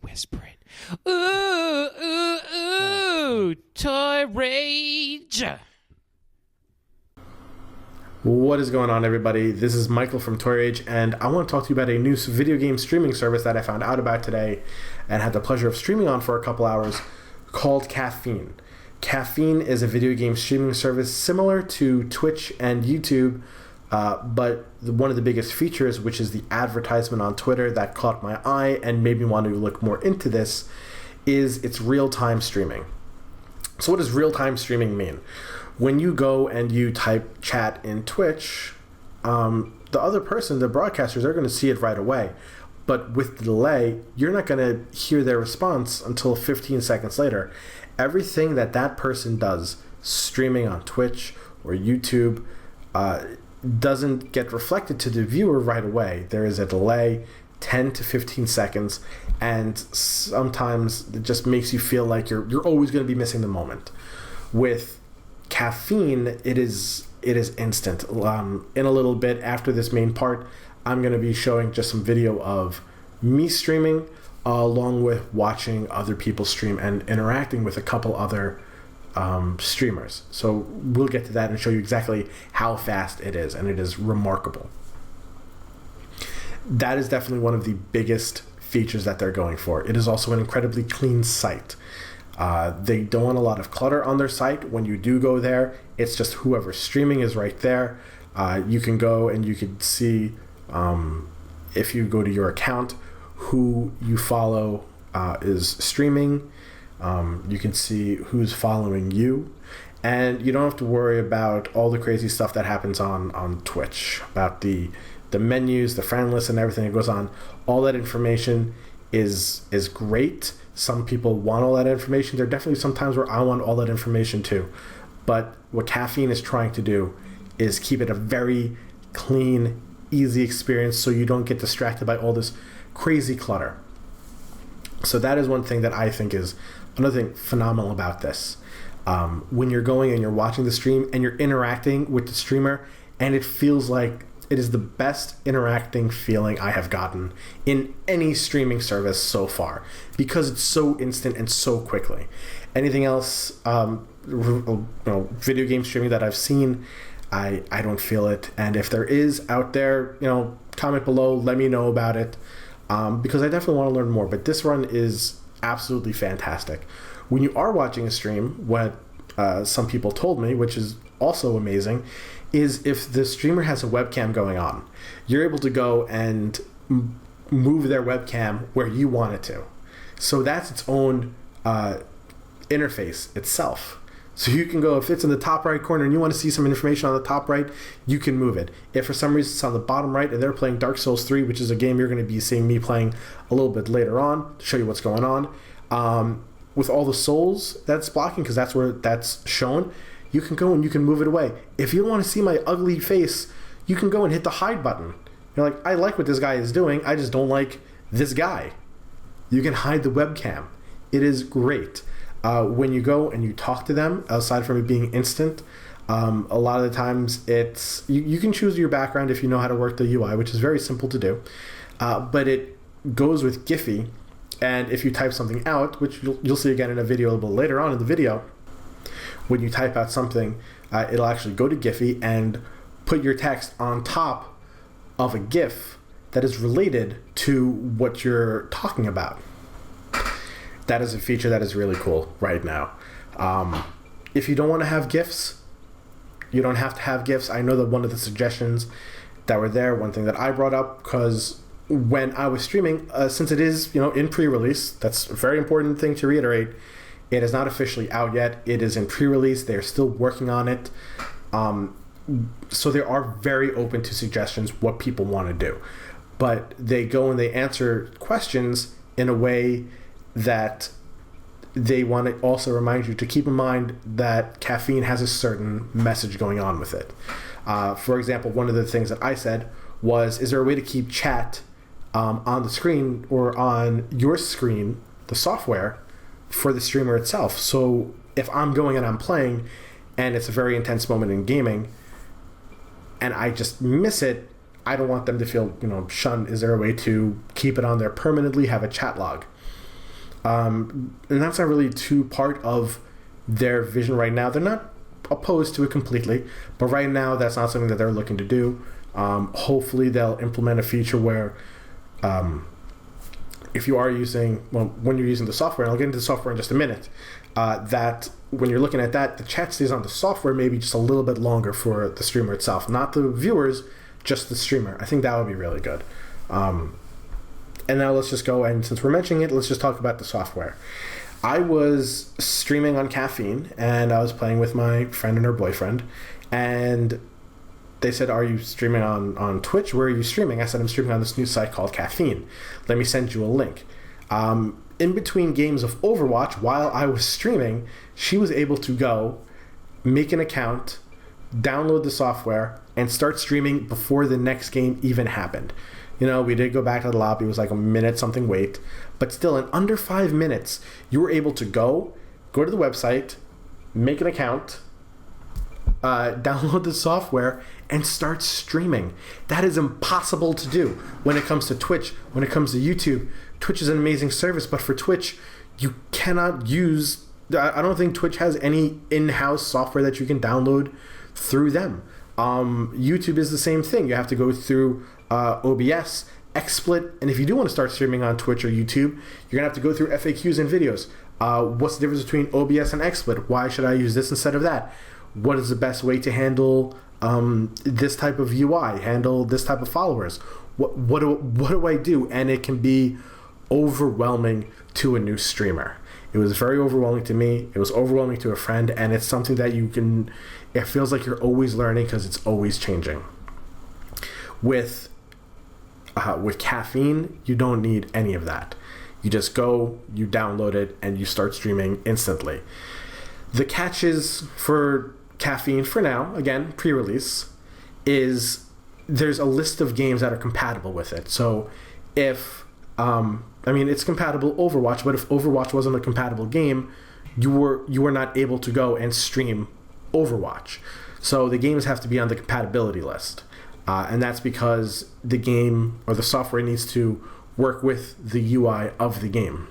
whisper it. Ooh, ooh, ooh, toy rage. What is going on, everybody? This is Michael from Toy Rage, and I want to talk to you about a new video game streaming service that I found out about today and had the pleasure of streaming on for a couple hours called Caffeine. Caffeine is a video game streaming service similar to Twitch and YouTube, but one of the biggest features, which is the advertisement on Twitter that caught my eye and made me want to look more into this, is its real-time streaming. So what does real-time streaming mean? When you go and you type chat in Twitch, the other person, the broadcasters, are going to see it right away. But with the delay, you're not going to hear their response until 15 seconds later. Everything that person does streaming on Twitch or YouTube doesn't get reflected to the viewer right away. There is a delay, 10 to 15 seconds, and sometimes it just makes you feel like you're always going to be missing the moment. With Caffeine, it is instant. In a little bit after this main part, I'm going to be showing just some video of me streaming along with watching other people stream and interacting with a couple other streamers. So we'll get to that and show you exactly how fast it is, and it is remarkable. That is definitely one of the biggest features that they're going for. It is also an incredibly clean site. They don't want a lot of clutter on their site. When you do go there, it's just whoever's streaming is right there. You can go and you can see, if you go to your account, who you follow is streaming. You can see who's following you. And you don't have to worry about all the crazy stuff that happens on Twitch, about the menus, the friend list, and everything that goes on. All that information is great. Some people want all that information. There are definitely some times where I want all that information too. But what Caffeine is trying to do is keep it a very clean, easy experience so you don't get distracted by all this crazy clutter. So that is one thing that I think is another thing phenomenal about this. When you're going and you're watching the stream and you're interacting with the streamer, and it feels like it is the best interacting feeling I have gotten in any streaming service so far, because it's so instant and so quickly. Anything else, video game streaming that I've seen, I don't feel it. And if there is out there, comment below, let me know about it, because I definitely want to learn more. But this one is absolutely fantastic. When you are watching a stream, what some people told me, which is also amazing, is if the streamer has a webcam going on, you're able to go and move their webcam where you want it to. So that's its own interface itself. So you can go, if it's in the top right corner and you want to see some information on the top right, you can move it. If for some reason it's on the bottom right and they're playing Dark Souls 3, which is a game you're going to be seeing me playing a little bit later on to show you what's going on, with all the souls that's blocking, because that's where that's shown, you can go and you can move it away. If you don't want to see my ugly face, you can go and hit the hide button. You're like, I like what this guy is doing, I just don't like this guy. You can hide the webcam. It is great. When you go and you talk to them, aside from it being instant, a lot of the times it's you can choose your background if you know how to work the UI, which is very simple to do. But it goes with Giphy, and if you type something out, which you'll see again in a video a little bit later on in the video, when you type out something, it'll actually go to Giphy and put your text on top of a GIF that is related to what you're talking about. That is a feature that is really cool right now. If you don't want to have GIFs, you don't have to have GIFs. I know that one of the suggestions that were there, one thing that I brought up, because when I was streaming, since it is in pre-release, that's a very important thing to reiterate. It is not officially out yet. It is in pre-release. They're still working on it. So they are very open to suggestions, what people want to do. But they go and they answer questions in a way that they want to also remind you to keep in mind that Caffeine has a certain message going on with it. For example, one of the things that I said was, is there a way to keep chat on the screen or on your screen, the software, for the streamer itself? So if I'm going and I'm playing and it's a very intense moment in gaming and I just miss it, I don't want them to feel, shunned. Is there a way to keep it on there permanently, have a chat log? And that's not really too part of their vision right now. They're not opposed to it completely, but right now that's not something that they're looking to do. Hopefully they'll implement a feature where if you are using, well, when you're using the software, and I'll get into the software in just a minute, that when you're looking at that, the chat stays on the software maybe just a little bit longer for the streamer itself, not the viewers, just the streamer. I think that would be really good. And now let's just go, and since we're mentioning it, let's just talk about the software. I was streaming on Caffeine, and I was playing with my friend and her boyfriend, and they said, are you streaming on Twitch? Where are you streaming? I said, I'm streaming on this new site called Caffeine. Let me send you a link. In between games of Overwatch, while I was streaming, she was able to go, make an account, download the software, and start streaming before the next game even happened. You know, we did go back to the lobby. It was like a minute something wait. But still, in under 5 minutes, you were able to go to the website, make an account, download the software, and start streaming. That is impossible to do when it comes to Twitch, when it comes to YouTube. Twitch is an amazing service, but for Twitch, you cannot use... I don't think Twitch has any in-house software that you can download through them. YouTube is the same thing. You have to go through OBS, XSplit, and if you do want to start streaming on Twitch or YouTube, you're going to have to go through FAQs and videos. What's the difference between OBS and XSplit? Why should I use this instead of that? What is the best way to handle this type of UI, handle this type of followers? What do I do? And it can be overwhelming to a new streamer. It was very overwhelming to me. It was overwhelming to a friend, and it's something that it feels like you're always learning because it's always changing. With Caffeine, you don't need any of that. You just go, you download it, and you start streaming instantly. The catches for Caffeine for now, again, pre-release, is there's a list of games that are compatible with it. So if, it's compatible Overwatch, but if Overwatch wasn't a compatible game, you were not able to go and stream Overwatch. So the games have to be on the compatibility list. And that's because the game or the software needs to work with the UI of the game.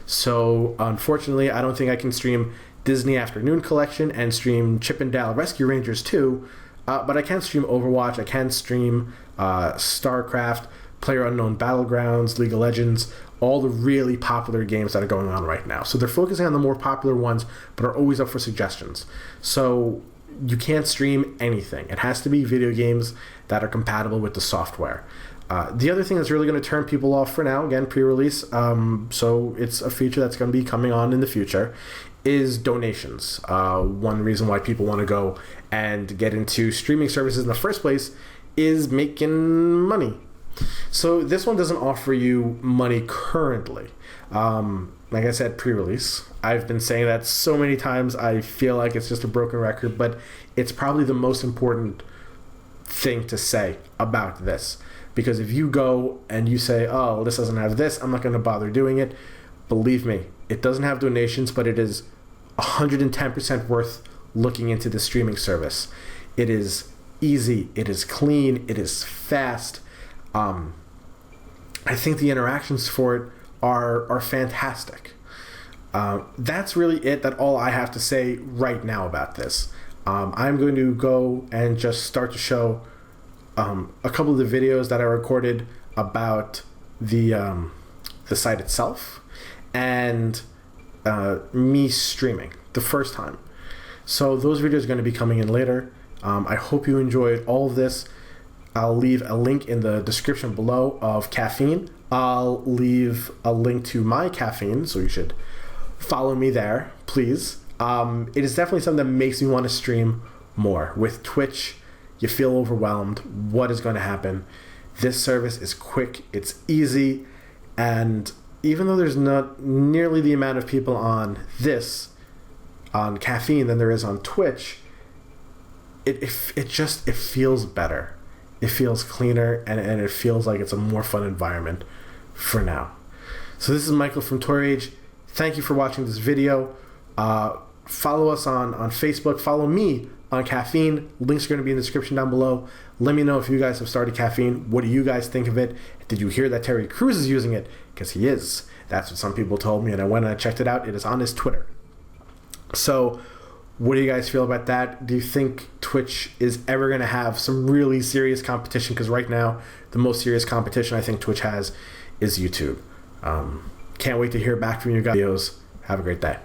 So unfortunately, I don't think I can stream Disney Afternoon Collection and stream Chip and Dale Rescue Rangers 2, but I can stream Overwatch, I can stream StarCraft, PlayerUnknown Battlegrounds, League of Legends, all the really popular games that are going on right now. So they're focusing on the more popular ones, but are always up for suggestions. So you can't stream anything. It has to be video games that are compatible with the software. The other thing that's really going to turn people off for now, again, pre-release, so it's a feature that's going to be coming on in the future, is donations. One reason why people want to go and get into streaming services in the first place is making money. So this one doesn't offer you money currently. Like I said, pre-release. I've been saying that so many times, I feel like it's just a broken record, but it's probably the most important thing to say about this. Because if you go and you say, oh, this doesn't have this, I'm not going to bother doing it. Believe me, it doesn't have donations, but it is 110% worth looking into the streaming service. It is easy, it is clean, it is fast. I think the interactions for it are fantastic. That's really it. That's all I have to say right now about this. I'm going to go and just start to show a couple of the videos that I recorded about the site itself and me streaming the first time. So those videos are going to be coming in later. I hope you enjoyed all of this. I'll leave a link in the description below of Caffeine. I'll leave a link to my Caffeine, so you should follow me there, please. It is definitely something that makes me want to stream more. With Twitch, you feel overwhelmed. What is going to happen? This service is quick, it's easy, and even though there's not nearly the amount of people on Caffeine than there is on Twitch, it feels better. It feels cleaner, and it feels like it's a more fun environment for now. So this is Michael from Torage. Thank you for watching this video. Follow us on Facebook. Follow me on Caffeine. Links are going to be in the description down below. Let me know if you guys have started Caffeine. What do you guys think of it? Did you hear that Terry Crews is using it? Because he is. That's what some people told me, and I went and I checked it out. It is on his Twitter. So what do you guys feel about that? Do you think Twitch is ever going to have some really serious competition? Because right now, the most serious competition I think Twitch has is YouTube. Can't wait to hear back from you guys. Have a great day.